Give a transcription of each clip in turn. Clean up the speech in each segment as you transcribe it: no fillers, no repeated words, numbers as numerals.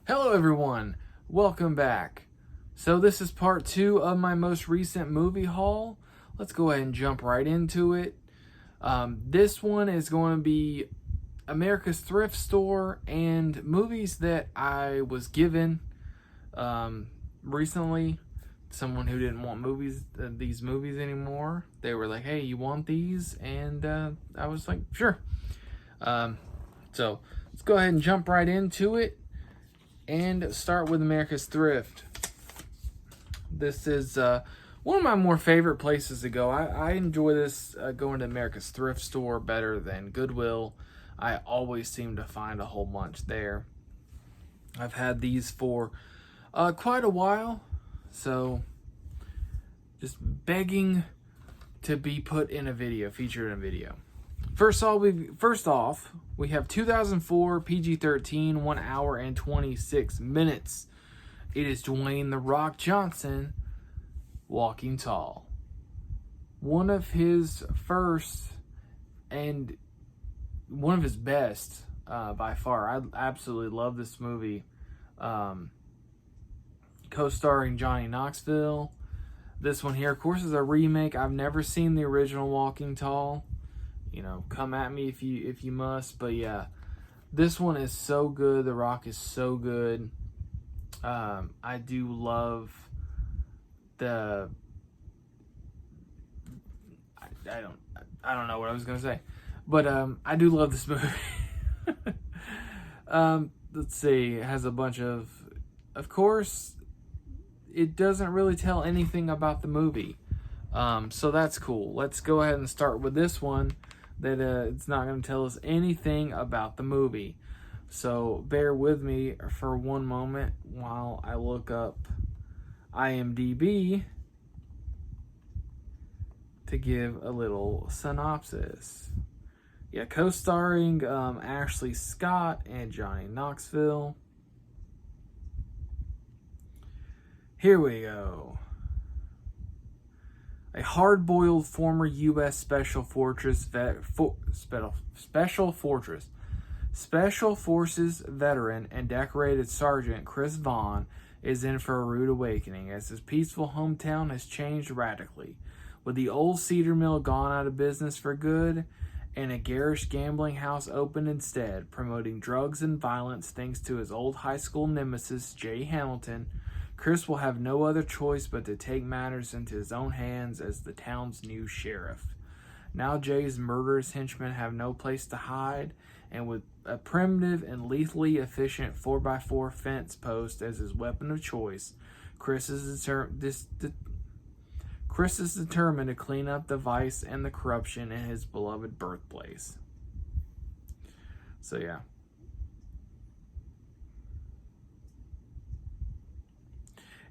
Hello everyone, welcome back. So this is part 2 of my most recent movie haul. Let's go ahead and jump right into it. This one is going to be America's Thrift Store and movies that I was given recently. Someone who didn't want these movies anymore. They were like, hey, you want these? And I was like, sure. So let's go ahead and jump right into it. And start with America's Thrift. This is one of my more favorite places to go. I enjoy this going to America's Thrift Store better than Goodwill. I always seem to find a whole bunch there. I've had these for quite a while, so just begging to be put in a video, featured in a video. First off, we have 2004 PG-13, 1 hour and 26 minutes. It is Dwayne "The Rock" Johnson, Walking Tall. One of his first and one of his best by far. I absolutely love this movie. Co-starring Johnny Knoxville. This one here, of course, is a remake. I've never seen the original Walking Tall. You know, come at me if you must, but yeah, this one is so good. The Rock is so good. I do love the. I don't know what I was gonna say, but I do love this movie. Let's see, it has a bunch of course, it doesn't really tell anything about the movie, so that's cool. Let's go ahead and start with this one. That it's not going to tell us anything about the movie. So bear with me for one moment while I look up IMDb to give a little synopsis. Yeah, co-starring Ashley Scott and Johnny Knoxville. Here we go. A hard-boiled former U.S. Special Forces veteran and decorated Sergeant Chris Vaughn is in for a rude awakening as his peaceful hometown has changed radically, with the old cedar mill gone out of business for good and a garish gambling house opened instead, promoting drugs and violence thanks to his old high school nemesis, Jay Hamilton. Chris will have no other choice but to take matters into his own hands as the town's new sheriff. Now Jay's murderous henchmen have no place to hide, and with a primitive and lethally efficient 4x4 fence post as his weapon of choice, Chris is determined to clean up the vice and the corruption in his beloved birthplace. So yeah.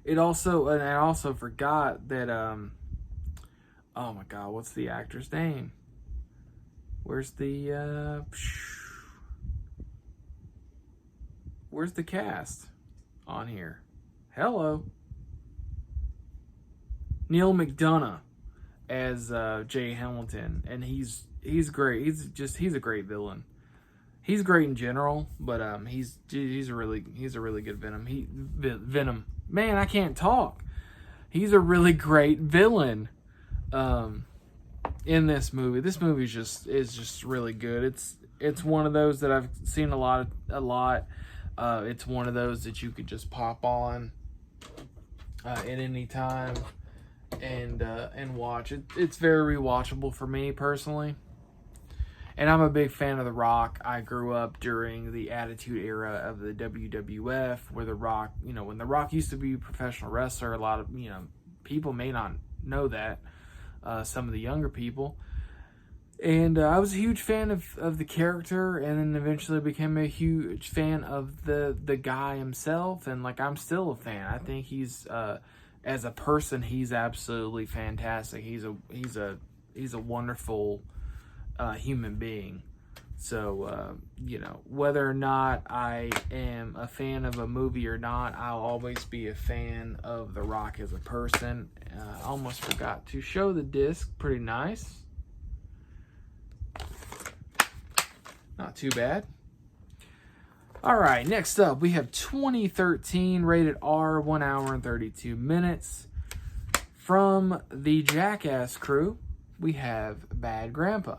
I also forgot that, oh my God, what's the actor's name? Where's the cast on here? Hello. Neil McDonough as Jay Hamilton, and he's great. He's a great villain. He's great in general, but he's a really good Venom. Man, I can't talk. He's a really great villain in this movie. This movie is just really good. It's one of those that I've seen a lot. It's one of those that you could just pop on at any time and watch. It's very rewatchable for me personally. And I'm a big fan of The Rock. I grew up during the Attitude Era of the WWF, where The Rock, when The Rock used to be a professional wrestler, a lot of, people may not know that, some of the younger people. And I was a huge fan of the character, and then eventually became a huge fan of the guy himself, and, I'm still a fan. I think he's, as a person, he's absolutely fantastic. He's a wonderful human being. So, whether or not I am a fan of a movie or not, I'll always be a fan of The Rock as a person. I almost forgot to show the disc. Pretty nice. Not too bad. All right, next up, we have 2013, rated R, 1 hour and 32 minutes. From the Jackass crew, we have Bad Grandpa.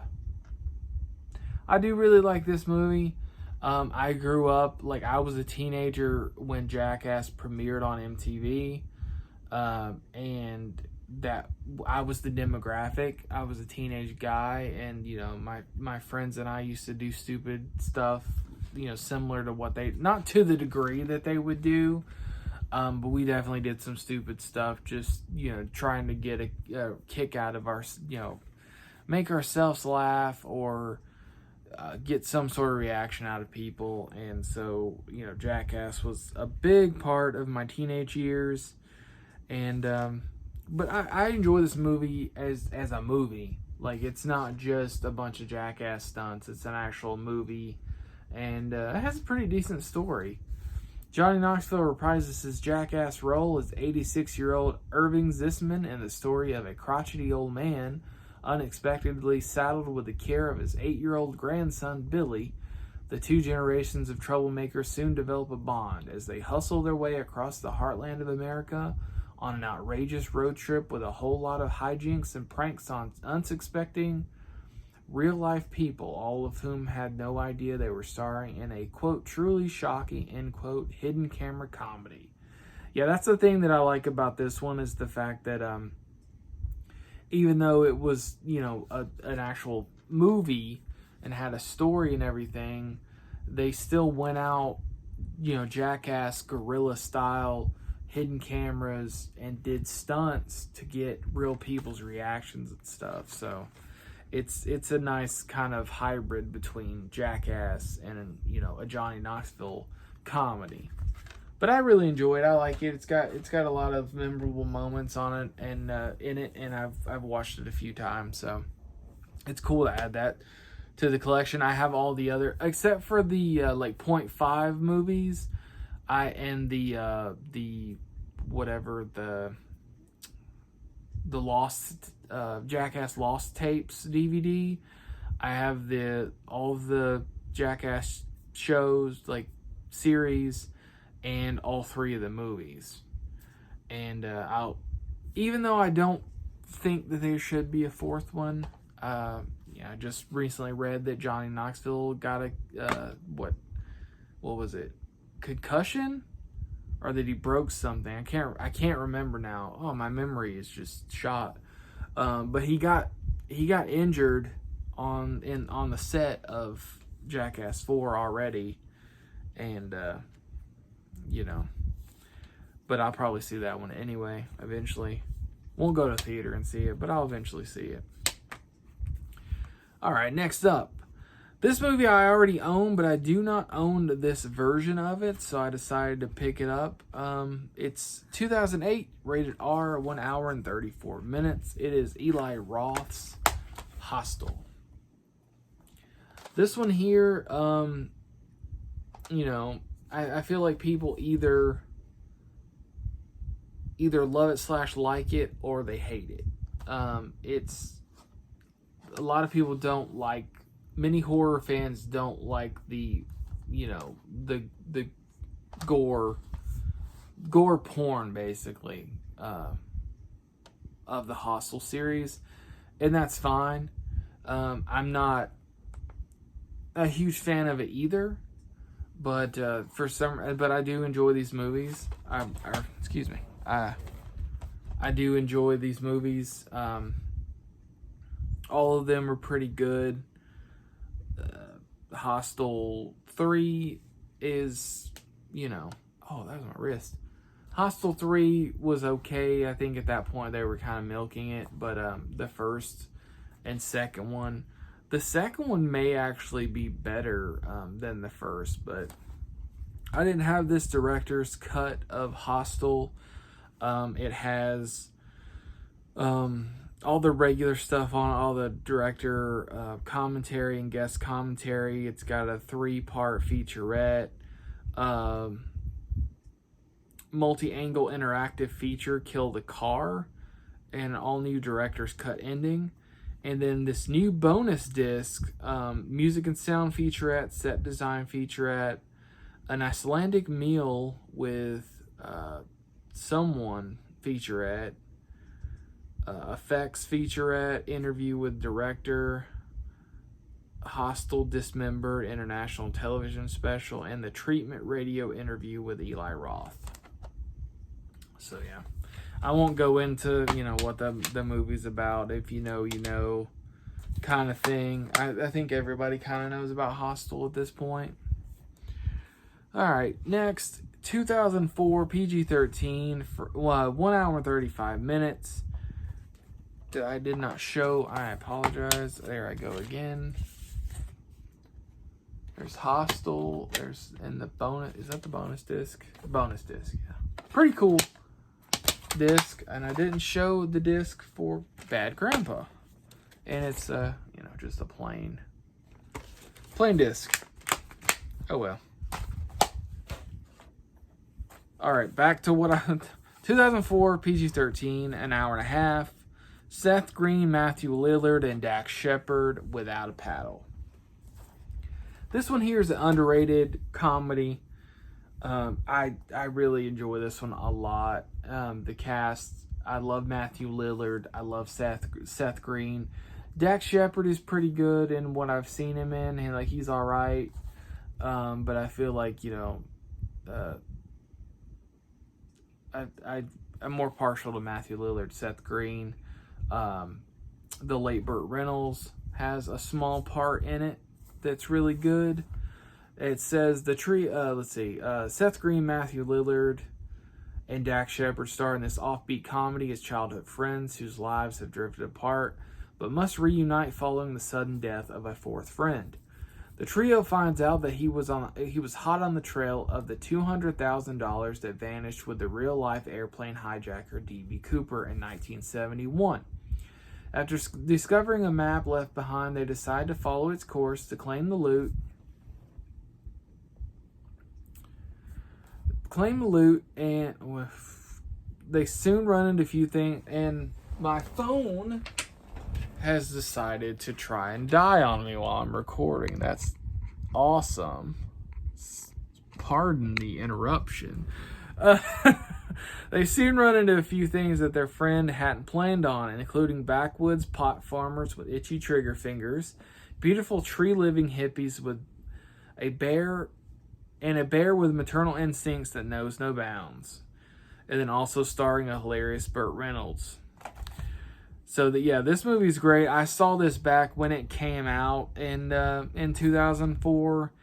I do really like this movie. I grew up, like, I was a teenager when Jackass premiered on MTV. And that I was the demographic. I was a teenage guy, and, you know, my friends and I used to do stupid stuff, you know, similar to what they, not to the degree that they would do, but we definitely did some stupid stuff, just, you know, trying to get a kick out of our, you know, make ourselves laugh or get some sort of reaction out of people. And so, you know, Jackass was a big part of my teenage years. And but I enjoy this movie as a movie. Like, it's not just a bunch of Jackass stunts, it's an actual movie, and it has a pretty decent story. Johnny Knoxville reprises his Jackass role as 86-year-old Irving Zisman in the story of a crotchety old man unexpectedly saddled with the care of his 8-year-old grandson Billy. The two generations of troublemakers soon develop a bond as they hustle their way across the heartland of America on an outrageous road trip with a whole lot of hijinks and pranks on unsuspecting real-life people, all of whom had no idea they were starring in a, quote, truly shocking, end quote, hidden camera comedy. Yeah, that's the thing that I like about this one, is the fact that even though it was, you know, an actual movie and had a story and everything, they still went out, you know, Jackass guerrilla style, hidden cameras, and did stunts to get real people's reactions and stuff. So it's a nice kind of hybrid between Jackass and, you know, a Johnny Knoxville comedy. But I really enjoy it. I like it. It's got a lot of memorable moments on it and in it, and I've watched it a few times, so it's cool to add that to the collection. I have all the other, except for the like 0.5 movies. And the whatever, the Lost Jackass Lost Tapes DVD. I have all of the Jackass shows, like series, and all 3 of the movies. And even though I don't think that there should be a 4th one, I just recently read that Johnny Knoxville got a what was it? Concussion, or that he broke something. I can't remember now. Oh, my memory is just shot. But he got injured on the set of Jackass 4 already, and you know, but I'll probably see that one anyway eventually. Won't go to theater and see it, but I'll eventually see it. All right, next up. This movie I already own, but I do not own this version of it, so I decided to pick it up. It's 2008, rated R, 1 hour and 34 minutes. It is Eli Roth's Hostel. This one here, you know, I feel like people either love it / like it, or they hate it. It's a lot of people don't like. Many horror fans don't like the, you know, the gore porn, basically, of the Hostel series, and that's fine. I'm not a huge fan of it either, but but I do enjoy these movies. I do enjoy these movies. All of them are pretty good. Hostel 3 is, you know, oh, that was my wrist. Hostel 3 was okay. I think at that point they were kind of milking it, but the first and second one, the second one may actually be better than the first, but I didn't have this director's cut of Hostel. It has all the regular stuff on it, all the director commentary and guest commentary. It's got a 3-part featurette, multi-angle interactive feature, Kill the Car, and an all-new director's cut ending. And then this new bonus disc, music and sound featurette, set design featurette, an Icelandic meal with someone featurette, effects featurette, interview with director, Hostel Dismembered international television special, and the treatment radio interview with Eli Roth. So yeah, I won't go into what the movie's about. If you know, you know, kind of thing. I think everybody kind of knows about Hostel at this point. All right, next, 2004 PG-13 for 1 hour and 35 minutes. I did not show. I apologize. There I go again. There's Hostel. And the bonus. Is that the bonus disc? Bonus disc, yeah. Pretty cool disc. And I didn't show the disc for Bad Grandpa. And it's, just a plain disc. Oh, well. All right, back to 2004 PG-13, an hour and a half. Seth Green, Matthew Lillard, and Dax Shepard, Without a Paddle. This one here is an underrated comedy. I really enjoy this one a lot. The cast, I love Matthew Lillard. I love Seth Green. Dax Shepard is pretty good in what I've seen him in, and he's all right. But I feel like I'm more partial to Matthew Lillard. Seth Green. The late Burt Reynolds has a small part in it that's really good. It says the tree. Seth Green, Matthew Lillard, and Dax Shepard star in this offbeat comedy as childhood friends whose lives have drifted apart, but must reunite following the sudden death of a fourth friend. The trio finds out that he was hot on the trail of the $200,000 that vanished with the real-life airplane hijacker D.B. Cooper in 1971. After discovering a map left behind, they decide to follow its course to claim the loot. And they soon run into a few things, and my phone has decided to try and die on me while I'm recording. That's awesome. Pardon the interruption. They soon run into a few things that their friend hadn't planned on, including backwoods pot farmers with itchy trigger fingers, beautiful tree-living hippies with a bear with maternal instincts that knows no bounds, and then also starring a hilarious Burt Reynolds. So this movie's great. I saw this back when it came out in 2004,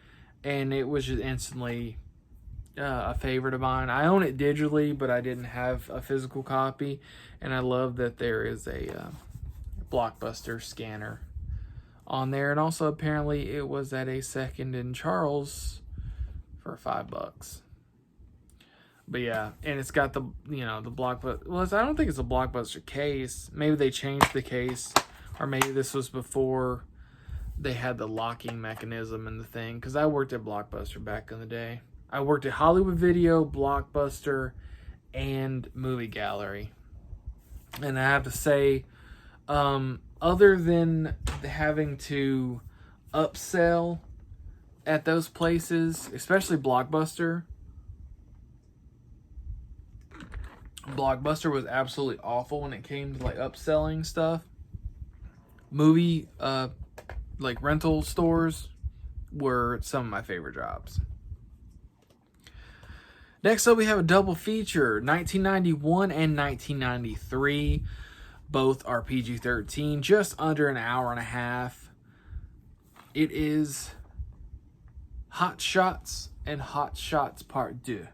and it was just instantly a favorite of mine. I own it digitally, but I didn't have a physical copy, and I love that there is a Blockbuster scanner on there, and also apparently it was at a Second and Charles for $5. But yeah, and it's got the Blockbuster. Well, I don't think it's a Blockbuster case. Maybe they changed the case, or maybe this was before they had the locking mechanism in the thing. Because I worked at Blockbuster back in the day. I worked at Hollywood Video, Blockbuster, and Movie Gallery. And I have to say, other than having to upsell at those places, especially Blockbuster was absolutely awful when it came to upselling stuff. Movie rental stores were some of my favorite jobs. Next up, we have a double feature, 1991 and 1993. Both are PG-13, just under an hour and a half. It is Hot Shots and Hot Shots Part 2.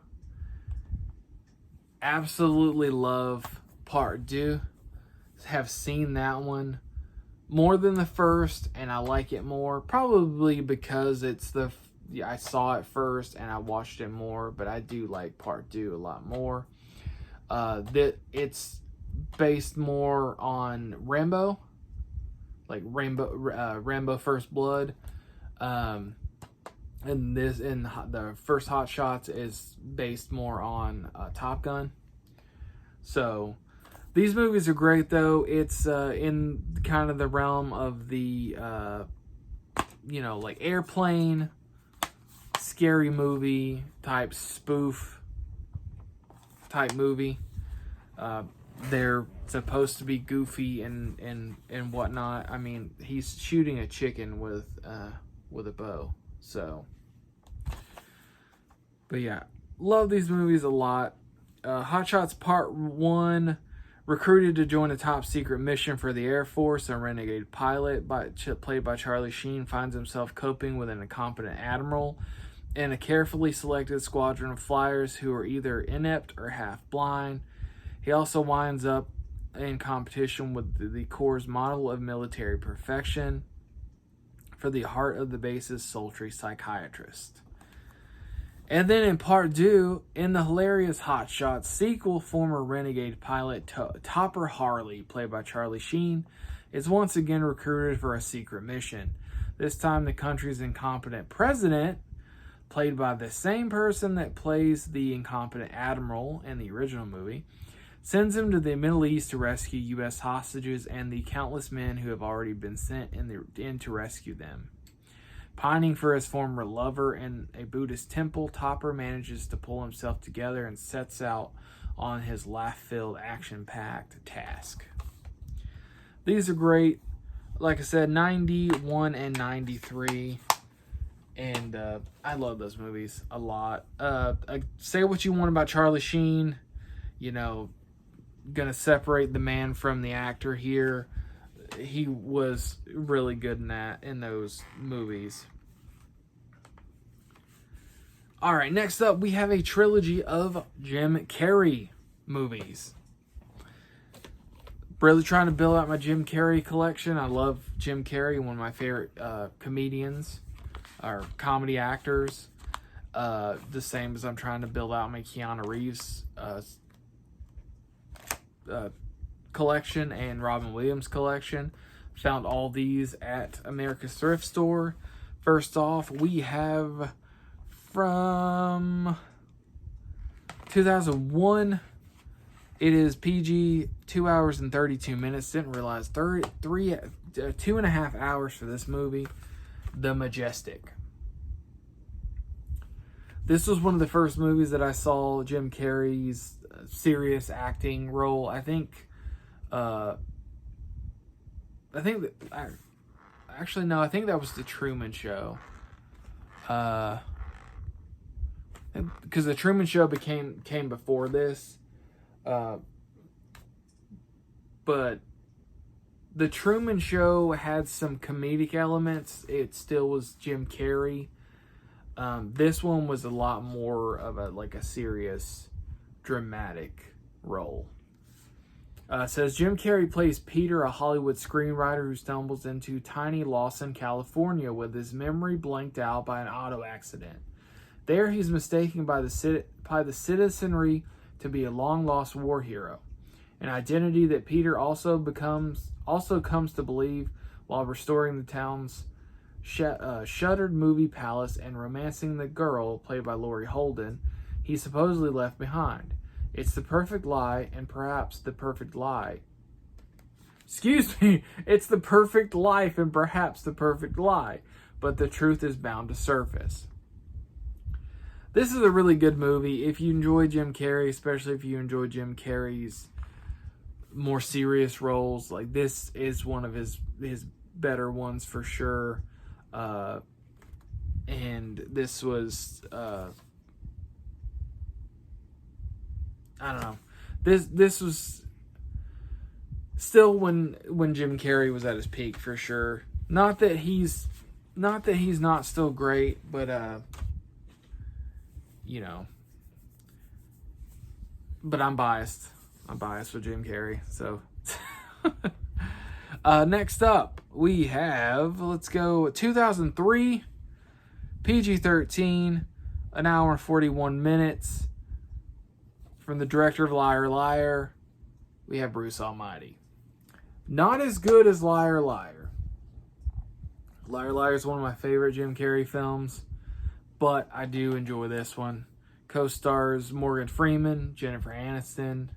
Absolutely love Part 2. Have seen that one more than the first, and I like it more. Probably because I saw it first and I watched it more, but I do like Part 2 a lot more. That it's based more on Rambo, Rambo First Blood. And the first Hot Shots is based more on Top Gun. So these movies are great, though. It's in kind of the realm of the airplane scary movie type spoof type movie. They're supposed to be goofy and whatnot. I mean, he's shooting a chicken with a bow. So, but yeah, love these movies a lot. Hot Shots Part 1. Recruited to join a top secret mission for the Air Force, a renegade pilot played by Charlie Sheen finds himself coping with an incompetent admiral and a carefully selected squadron of flyers who are either inept or half blind. He also winds up in competition with the Corps' model of military perfection for the heart of the base's sultry psychiatrist. And then in Part 2, in the hilarious Hot Shots sequel, former renegade pilot Topper Harley, played by Charlie Sheen, is once again recruited for a secret mission. This time the country's incompetent president, played by the same person that plays the incompetent admiral in the original movie, sends him to the Middle East to rescue U.S. hostages and the countless men who have already been sent in to rescue them. Pining for his former lover in a Buddhist temple, Topper manages to pull himself together and sets out on his laugh-filled, action-packed task. These are great. Like I said, 91 and 93. And I love those movies a lot. Say what you want about Charlie Sheen. You know, gonna separate the man from the actor here. He was really good in those movies. All right, next up we have a trilogy of Jim Carrey movies. Really trying to build out my Jim Carrey collection. I love Jim Carrey, one of my favorite comedians or comedy actors. The same as I'm trying to build out my Keanu Reeves collection and Robin Williams collection. Found all these at America's Thrift Store. First off, we have from 2001. It is PG, 2 hours and 32 minutes. Didn't realize 2.5 hours for this movie. The Majestic. This was one of the first movies that I saw Jim Carrey's serious acting role. I think that was The Truman Show. Because The Truman Show came before this. But The Truman Show had some comedic elements. It still was Jim Carrey. This one was a lot more of a serious, dramatic role. It says Jim Carrey plays Peter, a Hollywood screenwriter who stumbles into tiny Lawson, California, with his memory blanked out by an auto accident. There, he's mistaken by the citizenry to be a long-lost war hero, an identity that Peter also comes to believe while restoring the town's shuttered movie palace and romancing the girl, played by Laurie Holden, he supposedly left behind. It's the perfect lie, and perhaps the perfect lie. Excuse me, it's the perfect life and perhaps the perfect lie, but the truth is bound to surface. This is a really good movie. If you enjoy Jim Carrey, especially if you enjoy Jim Carrey's more serious roles, like this is one of his better ones for sure. And this was I don't know. This was still when Jim Carrey was at his peak for sure. Not that he's not still great, but you know. But I'm biased. I'm biased with Jim Carrey. So next up we have, let's go 2003, PG-13, an hour and 41 minutes. From the director of Liar Liar, we have Bruce Almighty. Not as good as Liar Liar. Liar Liar is one of my favorite Jim Carrey films, but I do enjoy this one. Co-stars Morgan Freeman, Jennifer Aniston.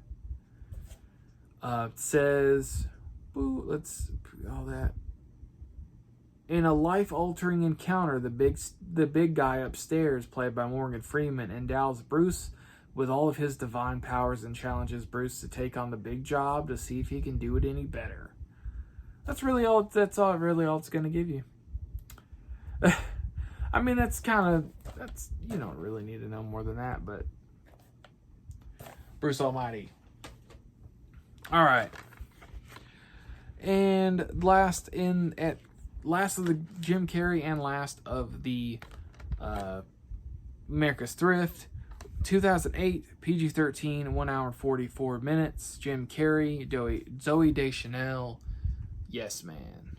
It says, let's all that. In a life-altering encounter, the big guy upstairs, played by Morgan Freeman, endows Bruce with all of his divine powers and challenges Bruce to take on the big job to see if he can do it any better. That's really all. That's all. Really, all it's going to give you. I mean, that's you don't really need to know more than that, but Bruce Almighty. All right, and last of the Jim Carrey and last of the America's Thrift, 2008, PG-13, 1 hour and 44 minutes. Jim Carrey, Zooey Deschanel, Yes Man.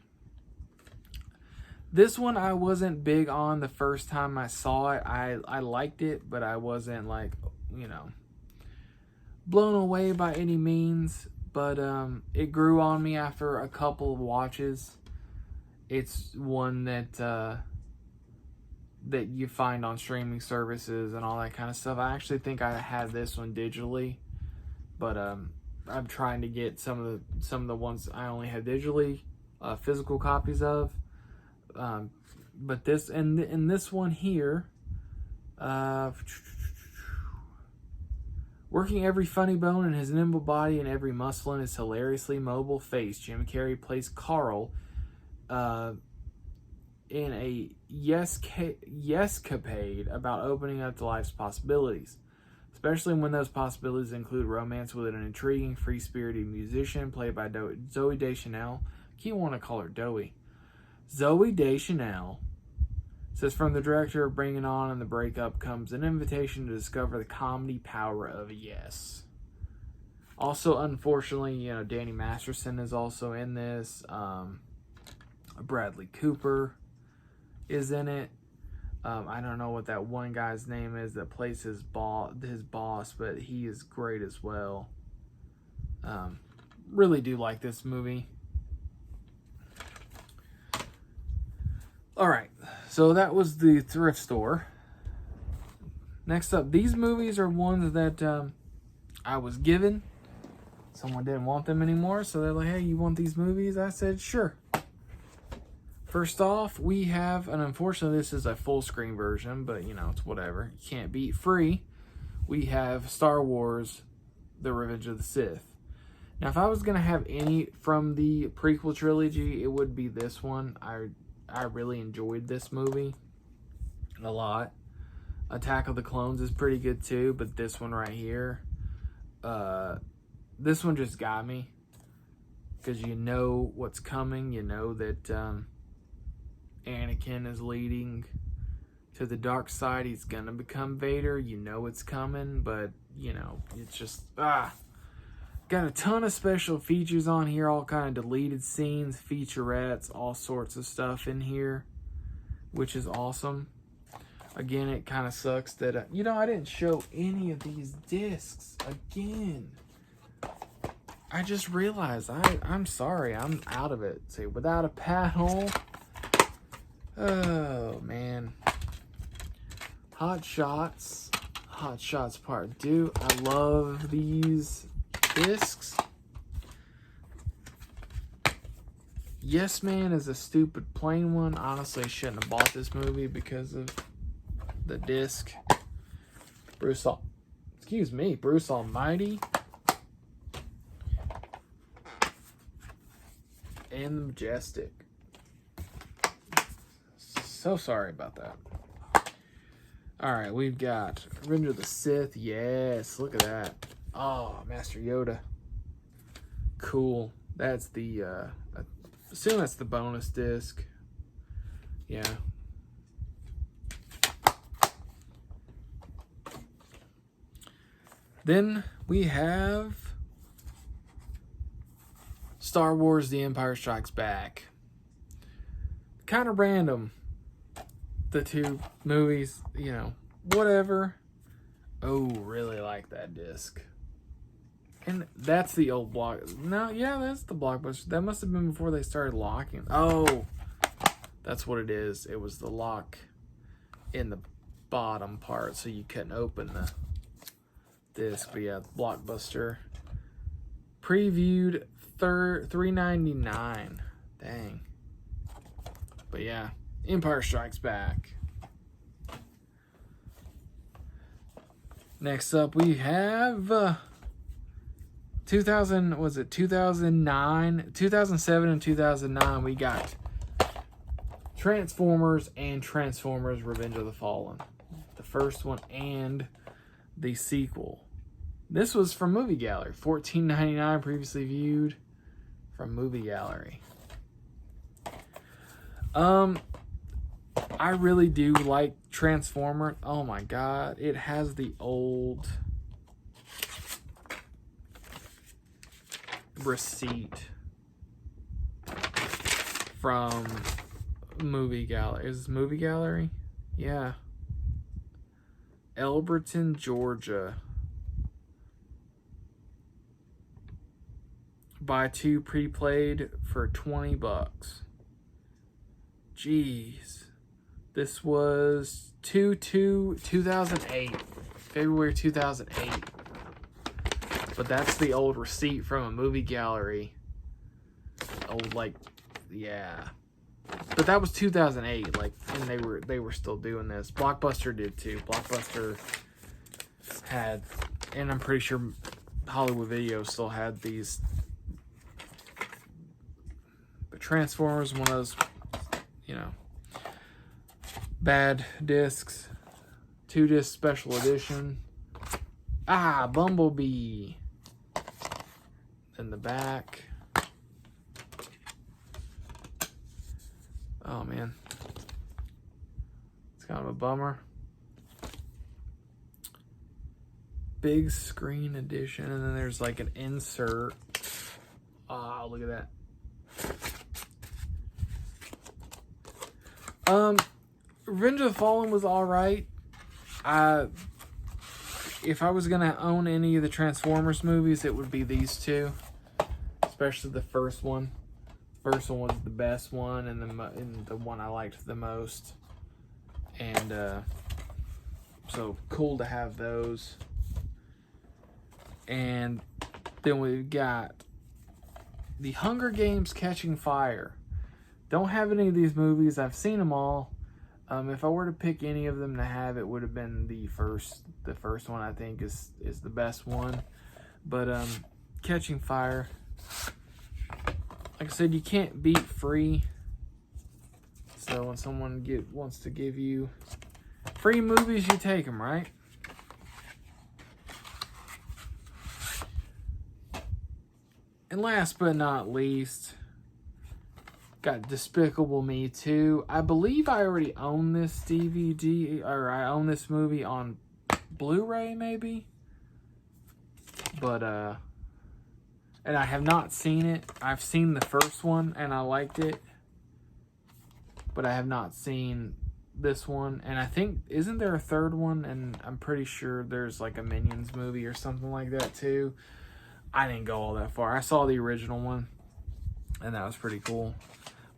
This one I wasn't big on the first time I saw it. I liked it, but I wasn't like, blown away by any means. But it grew on me after a couple of watches. It's one that you find on streaming services and all that kind of stuff. I actually think I had this one digitally, but I'm trying to get some of the ones I only have digitally, physical copies of. But this and this one here, working every funny bone in his nimble body and every muscle in his hilariously mobile face, Jim Carrey plays Carl in a yes-capade about opening up to life's possibilities, especially when those possibilities include romance with an intriguing, free-spirited musician played by Zooey Deschanel. I keep wanting to call her Doey. Zooey Deschanel says, from the director of Bring It On and The Breakup comes an invitation to discover the comedy power of yes. Also, unfortunately, Danny Masterson is also in this. Bradley Cooper is in it. I don't know what that one guy's name is that plays his boss, but he is great as well. Really do like this movie. All right, so that was the thrift store. Next up, these movies are ones that I was given. Someone didn't want them anymore, so they're like, hey, you want these movies? I said, sure. First off, we have, and unfortunately this is a full screen version, but it's whatever. You can't beat free. We have Star Wars, The Revenge of the Sith. Now, if I was going to have any from the prequel trilogy, it would be this one. I really enjoyed this movie a lot. Attack of the Clones is pretty good too, but this one right here, this one just got me. Because you know what's coming. You know that Anakin is leading to the dark side. He's gonna become Vader. You know it's coming, but it's just got a ton of special features on here, all kind of deleted scenes, featurettes, all sorts of stuff in here, which is awesome. Again, it kind of sucks that I didn't show any of these discs again. I just realized I'm sorry, I'm out of it. See, without a paddle. Oh, man. Hot Shots Part 2. I love these discs. Yes Man is a stupid plain one. Honestly, I shouldn't have bought this movie because of the disc. Bruce Almighty. And the Majestic. So sorry about that. Alright, we've got Revenge of the Sith. Yes, look at that. Oh, Master Yoda. Cool. That's the, I assume that's the bonus disc. Yeah. Then we have Star Wars The Empire Strikes Back. Kind of random. The two movies, whatever. Oh, really like that disc. And that's the old block. No, yeah, that's the Blockbuster. That must have been before they started locking. Oh, that's what it is. It was the lock in the bottom part, so you couldn't open the disc. But yeah, Blockbuster. Previewed $3.99. Dang. But yeah, Empire Strikes Back. Next up, we have 2007 and 2009. We got Transformers and Transformers Revenge of the Fallen. The first one and the sequel. This was from Movie Gallery. $14.99 previously viewed from Movie Gallery. I really do like Transformer. Oh my god, it has the old receipt from Movie Gallery. Is this Movie Gallery? Yeah. Elberton, Georgia. Buy 2 pre-played for $20. Jeez. This was 2008. February 2008. But that's the old receipt from a Movie Gallery. Old, like, yeah. But that was 2008, like, and they were still doing this. Blockbuster did too. Blockbuster had, and I'm pretty sure Hollywood Video still had these. But Transformers, one of those, you know, bad discs. 2-disc special edition. Ah, Bumblebee. In the back. Oh man, it's kind of a bummer. Big screen edition, and then there's like an insert. Ah, look at that. Revenge of the Fallen was all right. If I was gonna own any of the Transformers movies, it would be these two, especially the first one. First one was the best one, and the one I liked the most. And so cool to have those. And then we've got the Hunger Games: Catching Fire. Don't have any of these movies. I've seen them all. If I were to pick any of them to have, it would have been the first. The first one, I think, is the best one. But Catching Fire. Like I said, you can't beat free. So when someone wants to give you free movies, you take them, right? And last but not least, got Despicable Me 2. I believe I already own this DVD, or I own this movie on Blu-ray, maybe. But, and I have not seen it. I've seen the first one, and I liked it. But I have not seen this one. And I think, isn't there a third one? And I'm pretty sure there's like a Minions movie or something like that, too. I didn't go all that far. I saw the original one, and that was pretty cool.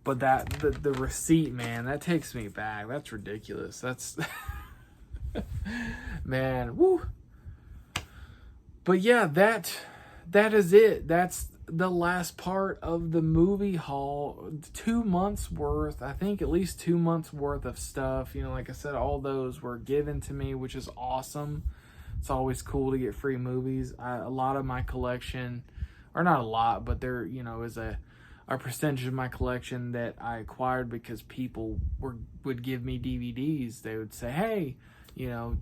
But the receipt, man, that takes me back. That's ridiculous. That's... man, woo. But yeah, that is it. That's the last part of the movie haul. 2 months worth, I think at least 2 months worth of stuff. You know, like I said, all those were given to me, which is awesome. It's always cool to get free movies. A lot of my collection, or not a lot, but there, you know, is a percentage of my collection that I acquired because people would give me DVDs. They would say, hey, you know,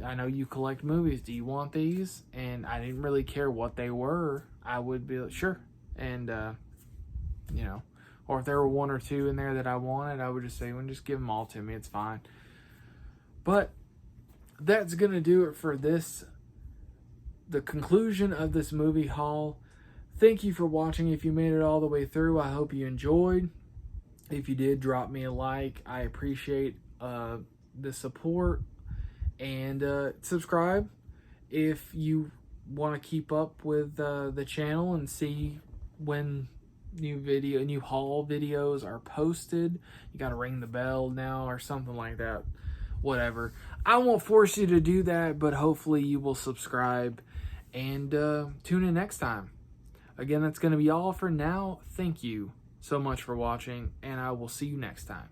I know you collect movies. Do you want these? And I didn't really care what they were. I would be like, sure. And, you know, or if there were 1 or 2 in there that I wanted, I would just say, well, just give them all to me. It's fine. But that's going to do it for the conclusion of this movie haul. Thank you for watching. If you made it all the way through, I hope you enjoyed. If you did, drop me a like. I appreciate the support. And subscribe if you want to keep up with the channel and see when new haul videos are posted. You got to ring the bell now or something like that. Whatever. I won't force you to do that, but hopefully you will subscribe and tune in next time. Again, that's going to be all for now. Thank you. so much for watching, and I will see you next time.